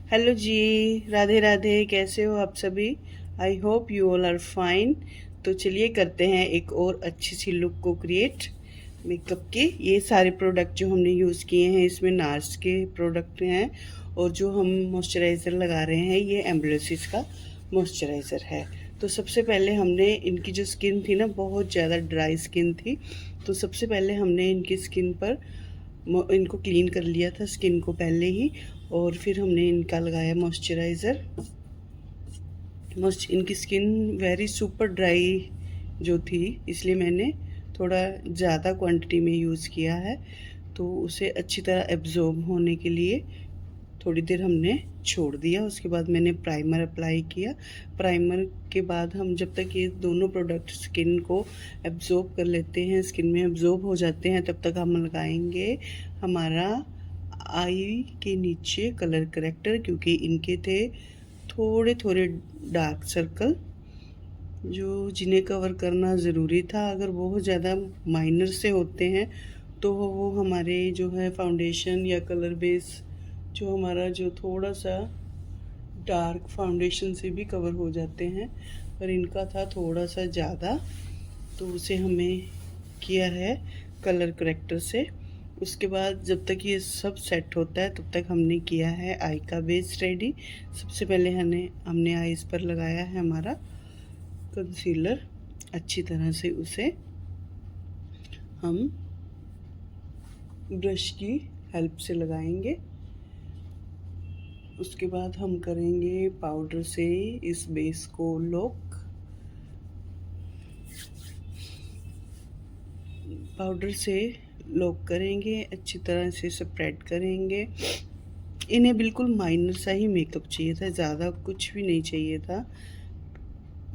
Hello जी, राधे राधे। कैसे हो आप सभी? I hope you all are fine. तो चलिए करते हैं एक और अच्छी सी लुक को क्रिएट मेकअप के। ये सारे प्रोडक्ट जो हमने यूज़ किए हैं इसमें नार्स के प्रोडक्ट हैं, और जो हम मॉइस्चराइज़र लगा रहे हैं ये एम्ब्रोसिस का मॉइस्चराइज़र है। तो सबसे पहले हमने इनकी जो स्किन थी ना, बहुत ज़्यादा ड्राई स्किन थी, तो सबसे पहले हमने इनकी स्किन पर इनको क्लीन कर लिया था स्किन को पहले ही, और फिर हमने इनका लगाया मॉइस्चराइज़र। इनकी स्किन वेरी सुपर ड्राई जो थी, इसलिए मैंने थोड़ा ज़्यादा क्वांटिटी में यूज़ किया है। तो उसे अच्छी तरह एब्जॉर्ब होने के लिए थोड़ी देर हमने छोड़ दिया। उसके बाद मैंने प्राइमर अप्लाई किया। प्राइमर के बाद हम जब तक ये दोनों प्रोडक्ट स्किन को एब्जॉर्ब कर लेते हैं, स्किन में एब्जॉर्ब हो जाते हैं, तब तक हम लगाएंगे हमारा आई के नीचे कलर करेक्टर, क्योंकि इनके थे थोड़े थोड़े डार्क सर्कल जो जिन्हें कवर करना ज़रूरी था। अगर बहुत ज़्यादा माइनर से होते हैं तो वो हमारे जो है फाउंडेशन या कलर बेस जो हमारा जो थोड़ा सा डार्क फाउंडेशन से भी कवर हो जाते हैं, पर इनका था थोड़ा सा ज़्यादा, तो उसे हमें किया है कलर करेक्टर से। उसके बाद जब तक ये सब सेट होता है तब तक हमने किया है आई का बेस रेडी। सबसे पहले हमने आईज पर लगाया है हमारा कंसीलर। अच्छी तरह से उसे हम ब्रश की हेल्प से लगाएंगे। उसके बाद हम करेंगे पाउडर से इस बेस को लॉक। पाउडर से लॉक करेंगे, अच्छी तरह से स्प्रेड करेंगे। इन्हें बिल्कुल माइनर सा ही मेकअप चाहिए था, ज़्यादा कुछ भी नहीं चाहिए था।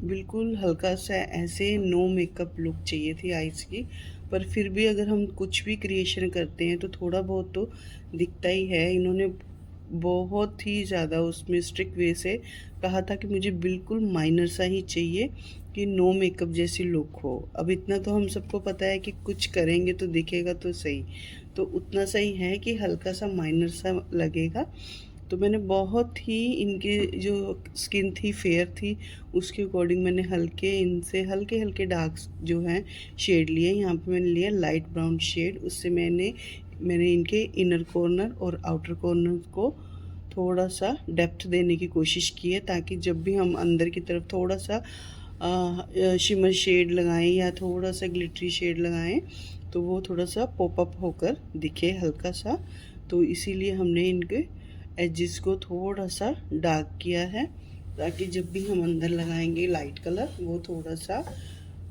बिल्कुल हल्का सा ऐसे नो मेकअप लुक चाहिए थी आइज़ की। पर फिर भी अगर हम कुछ भी क्रिएशन करते हैं तो थोड़ा बहुत तो दिखता ही है। इन्होंने बहुत ही ज़्यादा उसमें स्ट्रिक्ट वे से कहा था कि मुझे बिल्कुल माइनर सा ही चाहिए, कि नो मेकअप जैसी लुक हो। अब इतना तो हम सबको पता है कि कुछ करेंगे तो दिखेगा तो सही, तो उतना सही है कि हल्का सा माइनर सा लगेगा। तो मैंने बहुत ही इनके जो स्किन थी फेयर थी, उसके अकॉर्डिंग मैंने इनसे हल्के हल्के डार्क जो हैं शेड लिए। यहाँ पे मैंने लिया लाइट ब्राउन शेड, उससे मैंने इनके इनर कॉर्नर और आउटर कॉर्नर को थोड़ा सा डेप्थ देने की कोशिश की है, ताकि जब भी हम अंदर की तरफ थोड़ा सा शिमर शेड लगाएं या थोड़ा सा ग्लिटरी शेड लगाएं तो वो थोड़ा सा पॉप अप होकर दिखे हल्का सा। तो इसीलिए हमने इनके एजेस को थोड़ा सा डार्क किया है, ताकि जब भी हम अंदर लगाएंगे लाइट कलर वो थोड़ा सा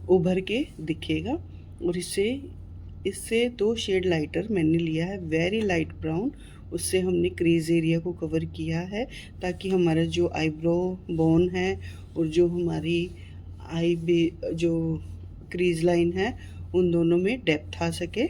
उभर के दिखेगा। और इससे इससे 2 शेड लाइटर मैंने लिया है, वेरी लाइट ब्राउन। उससे हमने क्रीज एरिया को कवर किया है, ताकि हमारा जो आईब्रो बोन है और जो हमारी जो क्रीज लाइन है उन दोनों में डेप्थ आ सके।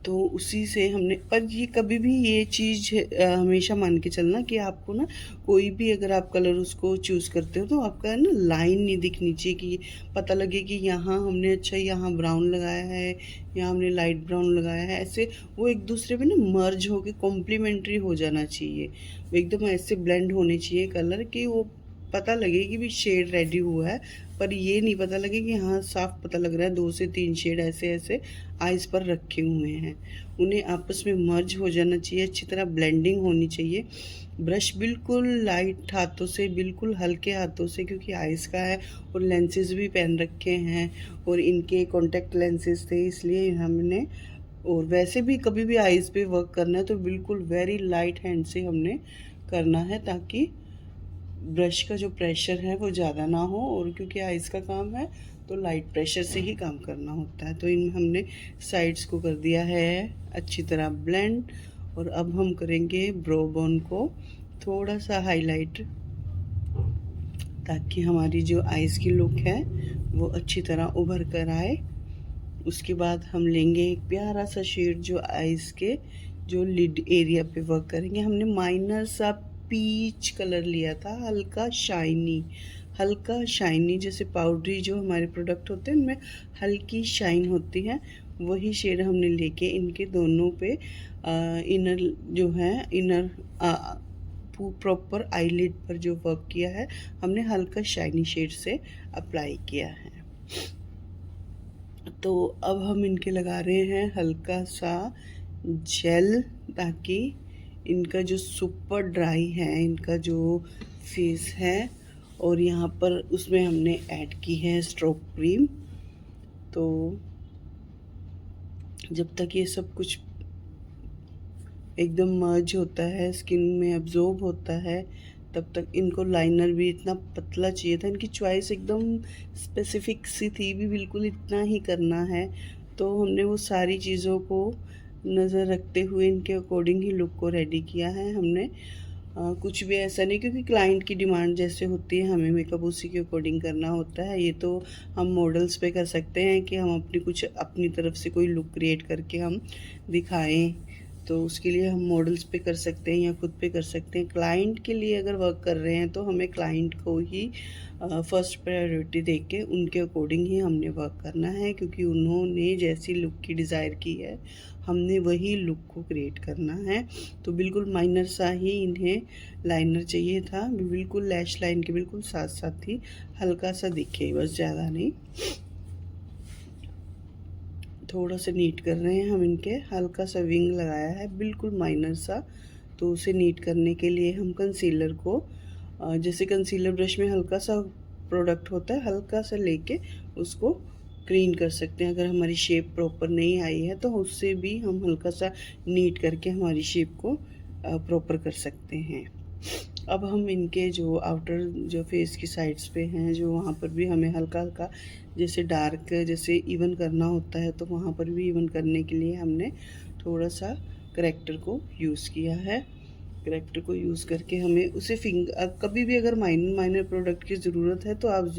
तो उसी से हमने, पर ये कभी भी ये चीज़ हमेशा मान के चलना कि आपको ना कोई भी अगर आप कलर उसको चूज़ करते हो तो आपका ना लाइन नहीं दिखनी चाहिए, कि पता लगे कि यहाँ हमने अच्छा यहाँ ब्राउन लगाया है, यहाँ हमने लाइट ब्राउन लगाया है। ऐसे वो एक दूसरे में ना मर्ज होके कॉम्प्लीमेंट्री हो जाना चाहिए, वो एकदम ऐसे ब्लेंड होने चाहिए कलर कि वो पता लगे कि भी शेड रेडी हुआ है, पर ये नहीं पता लगे कि हाँ साफ पता लग रहा है 2 से 3 शेड ऐसे ऐसे आइज़ पर रखे हुए हैं। उन्हें आपस में मर्ज हो जाना चाहिए, अच्छी तरह ब्लेंडिंग होनी चाहिए। ब्रश बिल्कुल लाइट हाथों से, बिल्कुल हल्के हाथों से, क्योंकि आइज़ का है और लेंसेज भी पहन रखे हैं और इनके कॉन्टेक्ट लेंसेज थे, इसलिए हमने, और वैसे भी कभी भी आइज़ पे वर्क करना है तो बिल्कुल वेरी लाइट हैंड से हमने करना है, ताकि ब्रश का जो प्रेशर है वो ज़्यादा ना हो। और क्योंकि आइज़ का काम है तो लाइट प्रेशर से ही काम करना होता है। तो इन हमने साइड्स को कर दिया है अच्छी तरह ब्लेंड। और अब हम करेंगे ब्रो बोन को थोड़ा सा हाईलाइट, ताकि हमारी जो आइज़ की लुक है वो अच्छी तरह उभर कर आए। उसके बाद हम लेंगे एक प्यारा सा शेड जो आइज़ के जो लिड एरिया पे वर्क करेंगे। हमने माइनर सा पीच कलर लिया था, हल्का शाइनी, जैसे पाउडरी जो हमारे प्रोडक्ट होते हैं उनमें हल्की शाइन होती है, वही शेड हमने लेके इनके दोनों पे इनर जो है इनर प्रॉपर आईलिड पर जो वर्क किया है हमने हल्का शाइनी शेड से अप्लाई किया है। तो अब हम इनके लगा रहे हैं हल्का सा जेल, ताकि इनका जो सुपर ड्राई है इनका जो फेस है, और यहाँ पर उसमें हमने ऐड की है स्ट्रोक क्रीम। तो जब तक ये सब कुछ एकदम मर्ज होता है, स्किन में अब्जॉर्ब होता है, तब तक इनको लाइनर भी इतना पतला चाहिए था। इनकी चॉइस एकदम स्पेसिफिक सी थी भी, बिल्कुल इतना ही करना है। तो हमने वो सारी चीज़ों को नज़र रखते हुए इनके अकॉर्डिंग ही लुक को रेडी किया है हमने। कुछ भी ऐसा नहीं, क्योंकि क्लाइंट की डिमांड जैसे होती है हमें मेकअप उसी के अकॉर्डिंग करना होता है। ये तो हम मॉडल्स पे कर सकते हैं कि हम अपनी तरफ से कोई लुक क्रिएट करके हम दिखाएं, तो उसके लिए हम मॉडल्स पे कर सकते हैं या खुद पे कर सकते हैं। क्लाइंट के लिए अगर वर्क कर रहे हैं तो हमें क्लाइंट को ही फर्स्ट प्रायोरिटी दे के उनके अकॉर्डिंग ही हमने वर्क करना है, क्योंकि उन्होंने जैसी लुक की डिज़ायर की है हमने वही लुक को क्रिएट करना है। तो बिल्कुल माइनर सा ही इन्हें लाइनर चाहिए था, बिल्कुल लैश लाइन के बिल्कुल साथ साथ ही हल्का सा दिखे, बस ज़्यादा नहीं। थोड़ा सा नीट कर रहे हैं हम इनके, हल्का सा विंग लगाया है बिल्कुल माइनर सा। तो उसे नीट करने के लिए हम कंसीलर को जैसे कंसीलर ब्रश में हल्का सा प्रोडक्ट होता है, हल्का सा लेके उसको क्लीन कर सकते हैं। अगर हमारी शेप प्रॉपर नहीं आई है तो उससे भी हम हल्का सा नीट करके हमारी शेप को प्रॉपर कर सकते हैं। अब हम इनके जो आउटर जो फेस की साइड्स पे हैं, जो वहाँ पर भी हमें हल्का हल्का जैसे डार्क जैसे इवन करना होता है, तो वहाँ पर भी इवन करने के लिए हमने थोड़ा सा करेक्टर को यूज़ किया है। करेक्टर को यूज़ करके हमें उसे कभी भी अगर माइनर प्रोडक्ट की ज़रूरत है तो आप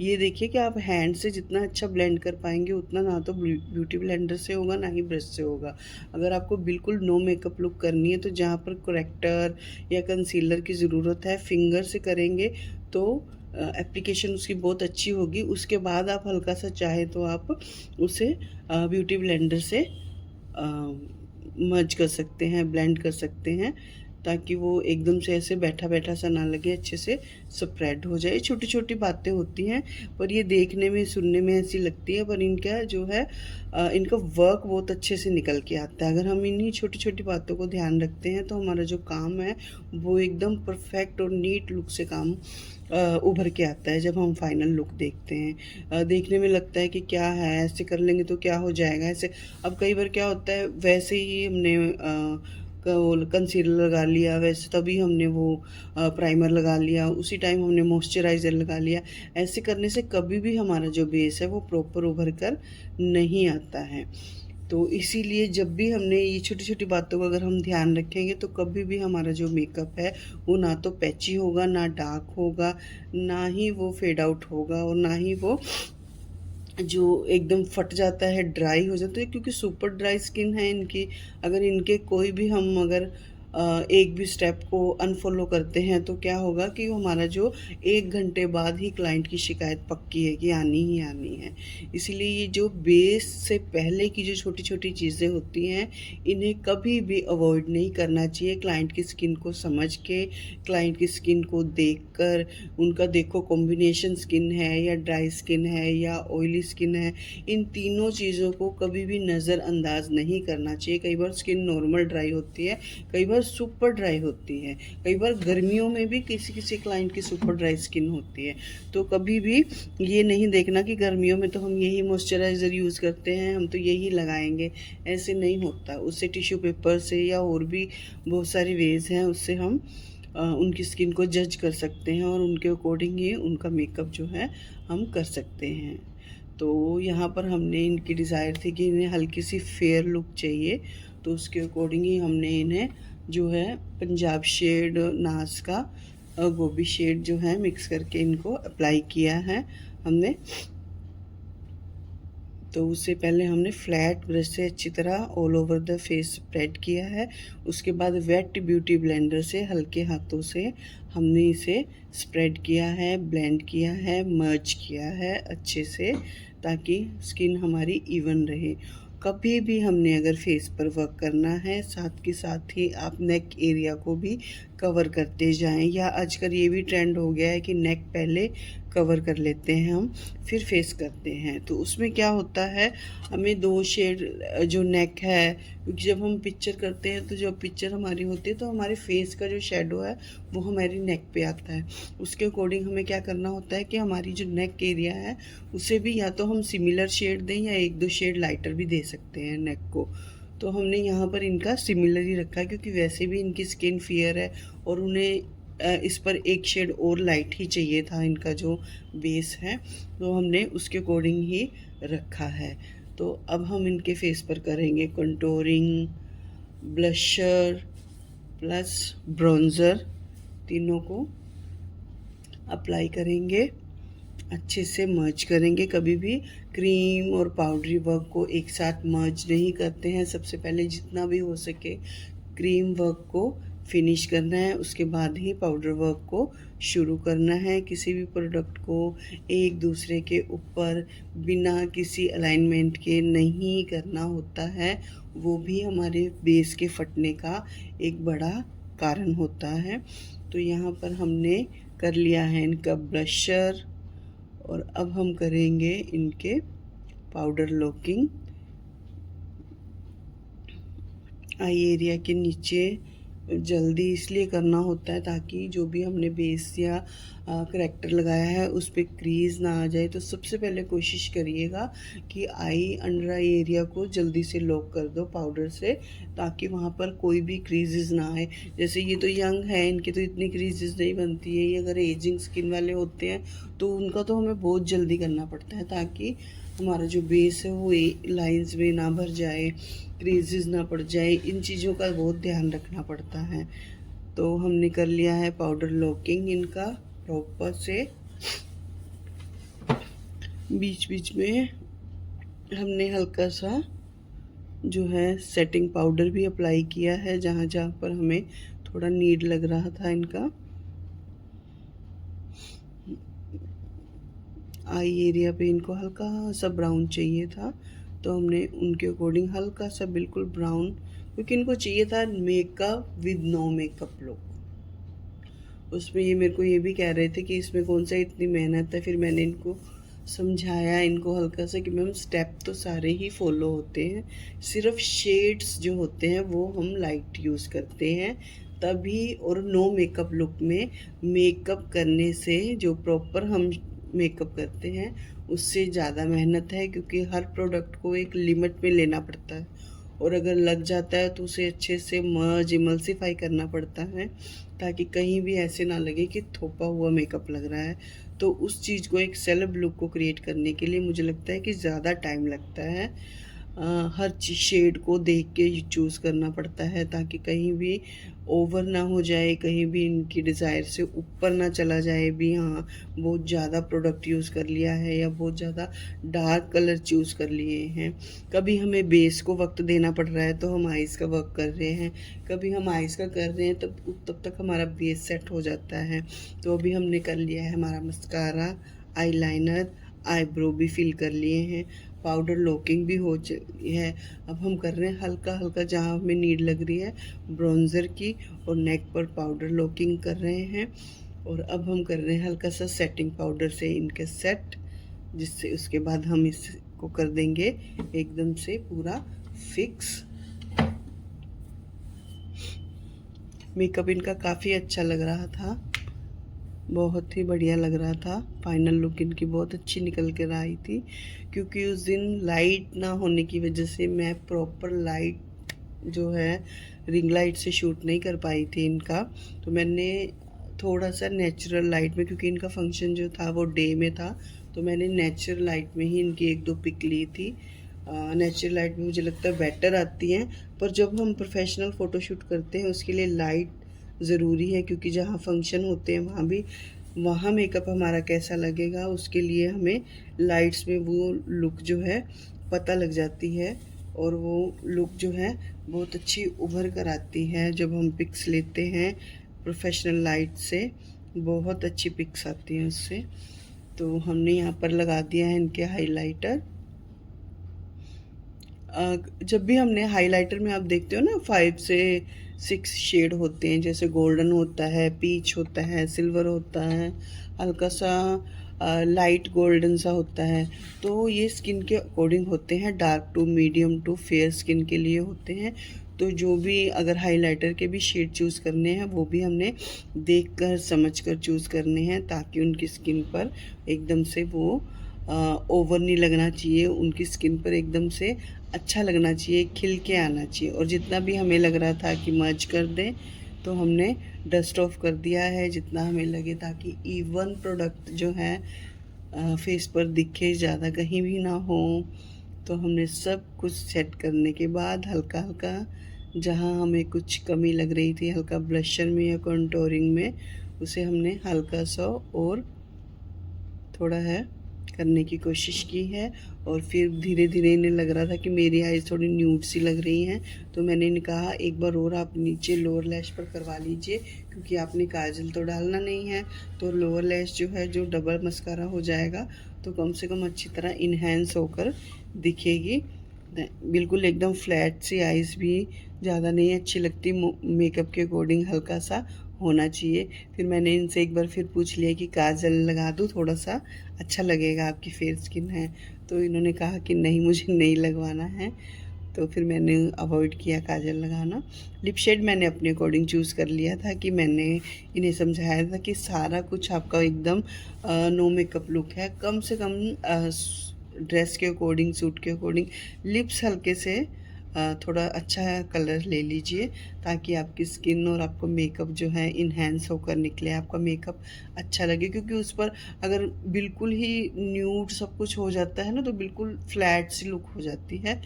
ये देखिए कि आप हैंड से जितना अच्छा ब्लेंड कर पाएंगे उतना ना तो ब्यूटी ब्लेंडर से होगा ना ही ब्रश से होगा। अगर आपको बिल्कुल नो मेकअप लुक करनी है तो जहाँ पर करेक्टर या कंसीलर की ज़रूरत है फिंगर से करेंगे तो एप्लीकेशन उसकी बहुत अच्छी होगी। उसके बाद आप हल्का सा चाहे तो आप उसे ब्यूटी ब्लेंडर से मर्ज कर सकते हैं, ब्लेंड कर सकते हैं, ताकि वो एकदम से ऐसे बैठा बैठा सा ना लगे, अच्छे से स्प्रेड हो जाए। छोटी छोटी बातें होती हैं पर ये देखने में सुनने में ऐसी लगती है, पर इनका जो है इनका वर्क बहुत अच्छे से निकल के आता है। अगर हम इन्हीं छोटी छोटी बातों को ध्यान रखते हैं तो हमारा जो काम है वो एकदम परफेक्ट और नीट लुक से काम उभर के आता है। जब हम फाइनल लुक देखते हैं देखने में लगता है कि क्या है, ऐसे कर लेंगे तो क्या हो जाएगा ऐसे। अब कई बार क्या होता है, वैसे ही हमने कंसीलर लगा लिया, वैसे तभी हमने वो प्राइमर लगा लिया, उसी टाइम हमने मॉइस्चराइज़र लगा लिया। ऐसे करने से कभी भी हमारा जो बेस है वो प्रॉपर उभर कर नहीं आता है। तो इसीलिए जब भी हमने ये छोटी छोटी बातों का अगर हम ध्यान रखेंगे तो कभी भी हमारा जो मेकअप है वो ना तो पैची होगा, ना डार्क होगा, ना ही वो फेड आउट होगा, और ना ही वो जो एकदम फट जाता है, ड्राई हो जाता है। क्योंकि सुपर ड्राई स्किन है इनकी। अगर इनके कोई भी हम अगर एक भी स्टेप को अनफॉलो करते हैं तो क्या होगा कि हमारा जो 1 घंटे बाद ही क्लाइंट की शिकायत पक्की है कि आनी ही आनी है। इसीलिए ये जो बेस से पहले की जो छोटी छोटी चीज़ें होती हैं इन्हें कभी भी अवॉइड नहीं करना चाहिए। क्लाइंट की स्किन को समझ के, क्लाइंट की स्किन को देखकर, उनका देखो कॉम्बिनेशन स्किन है या ड्राई स्किन है या ऑयली स्किन है, इन तीनों चीज़ों को कभी भी नज़रअंदाज नहीं करना चाहिए। कई बार स्किन नॉर्मल ड्राई होती है, कई बार सुपर ड्राई होती है, कई बार गर्मियों में भी किसी किसी क्लाइंट की सुपर ड्राई स्किन होती है। तो कभी भी ये नहीं देखना कि गर्मियों में तो हम यही मॉइस्चराइज़र यूज़ करते हैं, हम तो यही लगाएंगे, ऐसे नहीं होता। उससे टिश्यू पेपर से या और भी बहुत सारी वेज हैं, उससे हम उनकी स्किन को जज कर सकते हैं और उनके अकॉर्डिंग ही उनका मेकअप जो है हम कर सकते हैं। तो यहाँ पर हमने इनकी डिज़ायर थी कि इन्हें हल्की सी फेयर लुक चाहिए, तो उसके अकॉर्डिंग ही हमने इन्हें जो है पंजाब शेड, नाज का गोभी शेड जो है मिक्स करके इनको अप्लाई किया है हमने। तो उससे पहले हमने फ्लैट ब्रश से अच्छी तरह all over the face spread किया है। उसके बाद वेट ब्यूटी ब्लेंडर से हल्के हाथों से हमने इसे स्प्रेड किया है, ब्लेंड किया है, मर्ज किया है अच्छे से, ताकि स्किन हमारी इवन रहे। कभी भी हमने अगर फेस पर वर्क करना है साथ के साथ ही आप नेक एरिया को भी कवर करते जाएं, या आजकल ये भी ट्रेंड हो गया है कि नेक पहले कवर कर लेते हैं हम, फिर फेस करते हैं। तो उसमें क्या होता है, हमें 2 शेड जो नेक है, क्योंकि जब हम पिक्चर करते हैं तो जब पिक्चर हमारी होती है तो हमारे फेस का जो शेडो है वो हमारी नेक पे आता है। उसके अकॉर्डिंग हमें क्या करना होता है कि हमारी जो नेक एरिया है उसे भी या तो हम सिमिलर शेड दें या 1-2 शेड लाइटर भी दे सकते हैं नेक को। तो हमने यहाँ पर इनका सिमिलर ही रखा है, क्योंकि वैसे भी इनकी स्किन फेयर है और उन्हें इस पर 1 शेड और लाइट ही चाहिए था इनका जो बेस है, तो हमने उसके अकॉर्डिंग ही रखा है। तो अब हम इनके फेस पर करेंगे कंटूरिंग, ब्लशर प्लस ब्रॉन्ज़र, तीनों को अप्लाई करेंगे, अच्छे से मर्ज करेंगे। कभी भी क्रीम और पाउडरी वर्क को एक साथ मर्ज नहीं करते हैं। सबसे पहले जितना भी हो सके क्रीम वर्क को फिनिश करना है, उसके बाद ही पाउडर वर्क को शुरू करना है। किसी भी प्रोडक्ट को एक दूसरे के ऊपर बिना किसी अलाइनमेंट के नहीं करना होता है, वो भी हमारे बेस के फटने का एक बड़ा कारण होता है। तो यहाँ पर हमने कर लिया है इनका ब्लशर, और अब हम करेंगे इनके पाउडर लॉकिंग। आई एरिया के नीचे जल्दी इसलिए करना होता है ताकि जो भी हमने बेस या करेक्टर लगाया है उस पर क्रीज़ ना आ जाए। तो सबसे पहले कोशिश करिएगा कि अंडर आई एरिया को जल्दी से लॉक कर दो पाउडर से, ताकि वहाँ पर कोई भी क्रीजेज़ ना आए। जैसे ये तो यंग है, इनकी तो इतनी क्रीजेज़ नहीं बनती है। ये अगर एजिंग स्किन वाले होते हैं तो उनका तो हमें बहुत जल्दी करना पड़ता है, ताकि हमारा जो बेस है वो लाइंस में ना भर जाए, क्रीजेस ना पड़ जाए। इन चीज़ों का बहुत ध्यान रखना पड़ता है। तो हमने कर लिया है पाउडर लॉकिंग इनका प्रॉपर से। बीच बीच में हमने हल्का सा जो है सेटिंग पाउडर भी अप्लाई किया है, जहाँ जहाँ पर हमें थोड़ा नीड लग रहा था इनका। आई एरिया पे इनको हल्का सा ब्राउन चाहिए था, तो हमने उनके अकॉर्डिंग हल्का सा बिल्कुल ब्राउन, क्योंकि इनको चाहिए था makeup with no makeup look. उसमें ये मेरे को ये भी कह रहे थे कि इसमें कौन सा इतनी मेहनत है। फिर मैंने इनको समझाया इनको हल्का सा कि मैम स्टेप तो सारे ही फॉलो होते हैं, सिर्फ शेड्स जो होते हैं वो हम लाइट यूज़ करते हैं तभी। और नो मेकअप लुक में मेकअप करने से जो प्रॉपर हम मेकअप करते हैं उससे ज़्यादा मेहनत है, क्योंकि हर प्रोडक्ट को एक लिमिट में लेना पड़ता है, और अगर लग जाता है तो उसे अच्छे से मर्ज इमल्सिफाई करना पड़ता है, ताकि कहीं भी ऐसे ना लगे कि थोपा हुआ मेकअप लग रहा है। तो उस चीज़ को एक सेलेब लुक को क्रिएट करने के लिए मुझे लगता है कि ज़्यादा टाइम लगता है। हर शेड को देख के चूज़ करना पड़ता है, ताकि कहीं भी ओवर ना हो जाए, कहीं भी इनकी डिज़ायर से ऊपर ना चला जाए भी, हाँ बहुत ज़्यादा प्रोडक्ट यूज़ कर लिया है या बहुत ज़्यादा डार्क कलर चूज़ कर लिए हैं। कभी हमें बेस को वक्त देना पड़ रहा है तो हम आइज़ का वर्क कर रहे हैं, कभी हम आइज़ का कर रहे हैं तब तक हमारा बेस सेट हो जाता है। तो अभी हमने कर लिया है हमारा मस्कारा, आईलाइनर, आईब्रो भी फिल कर लिए हैं, पाउडर लॉकिंग भी हो चुकी है। अब हम कर रहे हैं हल्का हल्का जहाँ हमें नीड लग रही है ब्रॉन्ज़र की, और नेक पर पाउडर लॉकिंग कर रहे हैं। और अब हम कर रहे हैं हल्का सा सेटिंग पाउडर से इनके सेट, जिससे उसके बाद हम इसको कर देंगे एकदम से पूरा फिक्स। मेकअप इनका काफ़ी अच्छा लग रहा था, बहुत ही बढ़िया लग रहा था। फाइनल लुक इनकी बहुत अच्छी निकल कर आई थी, क्योंकि उस दिन लाइट ना होने की वजह से मैं प्रॉपर लाइट जो है रिंग लाइट से शूट नहीं कर पाई थी इनका। तो मैंने थोड़ा सा नेचुरल लाइट में, क्योंकि इनका फंक्शन जो था वो डे में था, तो मैंने नेचुरल लाइट में ही इनकी 1-2 पिक ली थी। नेचुरल लाइट में मुझे लगता है बेटर आती हैं, पर जब हम प्रोफेशनल फ़ोटोशूट करते हैं उसके लिए लाइट ज़रूरी है, क्योंकि जहाँ फंक्शन होते हैं वहाँ मेकअप हमारा कैसा लगेगा उसके लिए हमें लाइट्स में वो लुक जो है पता लग जाती है, और वो लुक जो है बहुत अच्छी उभर कर आती है। जब हम पिक्स लेते हैं प्रोफेशनल लाइट से बहुत अच्छी पिक्स आती हैं उससे। तो हमने यहाँ पर लगा दिया है इनके हाइलाइटर। जब भी हमने हाइलाइटर में आप देखते हो ना 5 से 6 शेड होते हैं, जैसे गोल्डन होता है, पीच होता है, सिल्वर होता है, हल्का सा लाइट गोल्डन सा होता है। तो ये स्किन के अकॉर्डिंग होते हैं, dark to medium to fair skin के लिए होते हैं। तो जो भी अगर हाइलाइटर के भी शेड चूज़ करने हैं वो भी हमने देख कर समझ कर चूज़ करने हैं, ताकि उनकी स्किन पर एकदम से वो ओवर नहीं लगना चाहिए, उनकी स्किन पर एकदम से अच्छा लगना चाहिए, खिल के आना चाहिए। और जितना भी हमें लग रहा था कि मर्ज कर दें, तो हमने डस्ट ऑफ कर दिया है जितना हमें लगे, ताकि इवन प्रोडक्ट जो है फेस पर दिखे, ज़्यादा कहीं भी ना हो। तो हमने सब कुछ सेट करने के बाद हल्का हल्का जहाँ हमें कुछ कमी लग रही थी, हल्का ब्लशर में या कंटूरिंग में, उसे हमने हल्का सा और थोड़ा है करने की कोशिश की है। और फिर धीरे धीरे इन्हें लग रहा था कि मेरी आईज थोड़ी न्यूड सी लग रही हैं, तो मैंने इन्हें कहा एक बार और आप नीचे लोअर लैश पर करवा लीजिए, क्योंकि आपने काजल तो डालना नहीं है, तो लोअर लैश जो है जो डबल मस्कारा हो जाएगा, तो कम से कम अच्छी तरह इन्हेंस होकर दिखेगी। बिल्कुल एकदम फ्लैट सी आईज भी ज़्यादा नहीं अच्छी लगती, मेकअप के अकॉर्डिंग हल्का सा होना चाहिए। फिर मैंने इनसे एक बार फिर पूछ लिया कि काजल लगा दूँ, थोड़ा सा अच्छा लगेगा, आपकी फेयर स्किन है। तो इन्होंने कहा कि नहीं, मुझे नहीं लगवाना है। तो फिर मैंने अवॉइड किया काजल लगाना। लिप शेड मैंने अपने अकॉर्डिंग चूज़ कर लिया था, कि मैंने इन्हें समझाया था कि सारा कुछ आपका एकदम नो मेकअप लुक है, कम से कम ड्रेस के अकॉर्डिंग, सूट के अकॉर्डिंग लिप्स हल्के से थोड़ा अच्छा कलर ले लीजिए, ताकि आपकी स्किन और आपको मेकअप जो है इन्हेंस होकर निकले, आपका मेकअप अच्छा लगे। क्योंकि उस पर अगर बिल्कुल ही न्यूड सब कुछ हो जाता है ना, तो बिल्कुल फ्लैट सी लुक हो जाती है।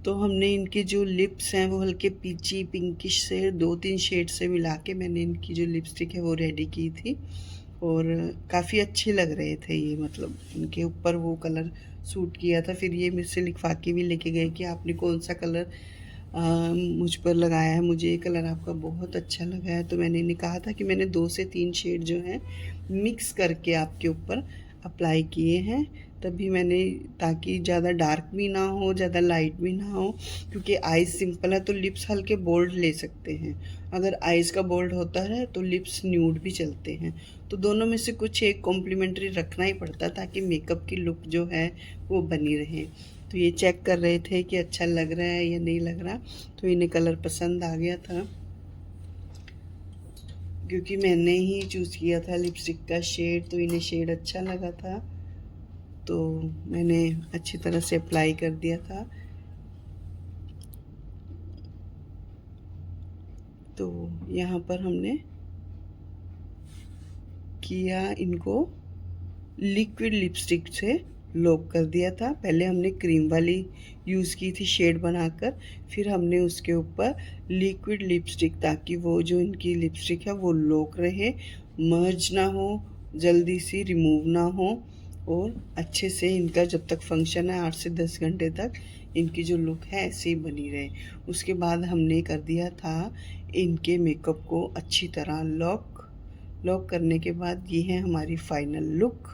तो हमने इनके जो लिप्स हैं वो हल्के पीची पिंकिश से 2-3 शेड से मिला के मैंने इनकी जो लिपस्टिक है वो रेडी की थी, और काफ़ी अच्छे लग रहे थे ये, मतलब इनके ऊपर वो कलर सूट किया था। फिर ये मुझसे लिखवा के भी लेके गए कि आपने कौन सा कलर मुझ पर लगाया है, मुझे ये कलर आपका बहुत अच्छा लगा है। तो मैंने इन्हें कहा था कि मैंने 2 से 3 शेड जो हैं मिक्स करके आपके ऊपर अप्लाई किए हैं, तभी मैंने, ताकि ज़्यादा डार्क भी ना हो, ज़्यादा लाइट भी ना हो। क्योंकि आईज सिंपल है तो लिप्स हल्के बोल्ड ले सकते हैं, अगर आईज का बोल्ड होता है तो लिप्स न्यूड भी चलते हैं। तो दोनों में से कुछ एक कॉम्प्लीमेंट्री रखना ही पड़ता है, ताकि मेकअप की लुक जो है वो बनी रहे। तो ये चेक कर रहे थे कि अच्छा लग रहा है या नहीं लग रहा, तो इन्हें कलर पसंद आ गया था, क्योंकि मैंने ही चूज़ किया था लिपस्टिक का शेड, तो इन्हें शेड अच्छा लगा था, तो मैंने अच्छी तरह से अप्लाई कर दिया था। तो यहाँ पर हमने किया, इनको लिक्विड लिपस्टिक से लॉक कर दिया था। पहले हमने क्रीम वाली यूज़ की थी शेड बनाकर, फिर हमने उसके ऊपर लिक्विड लिपस्टिक, ताकि वो जो इनकी लिपस्टिक है वो लॉक रहे, मर्ज ना हो, जल्दी सी रिमूव ना हो, और अच्छे से इनका जब तक फंक्शन है 8 से 10 घंटे तक इनकी जो लुक है ऐसे ही बनी रहे। उसके बाद हमने कर दिया था इनके मेकअप को अच्छी तरह लॉक करने के बाद ये है हमारी फाइनल लुक।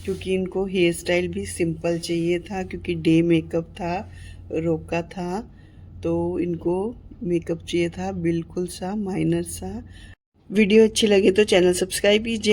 क्योंकि इनको हेयर स्टाइल भी सिंपल चाहिए था, क्योंकि डे मेकअप था, रोका था, तो इनको मेकअप चाहिए था बिल्कुल सा माइनर सा। वीडियो अच्छी लगे तो चैनल सब्सक्राइब कीजिए।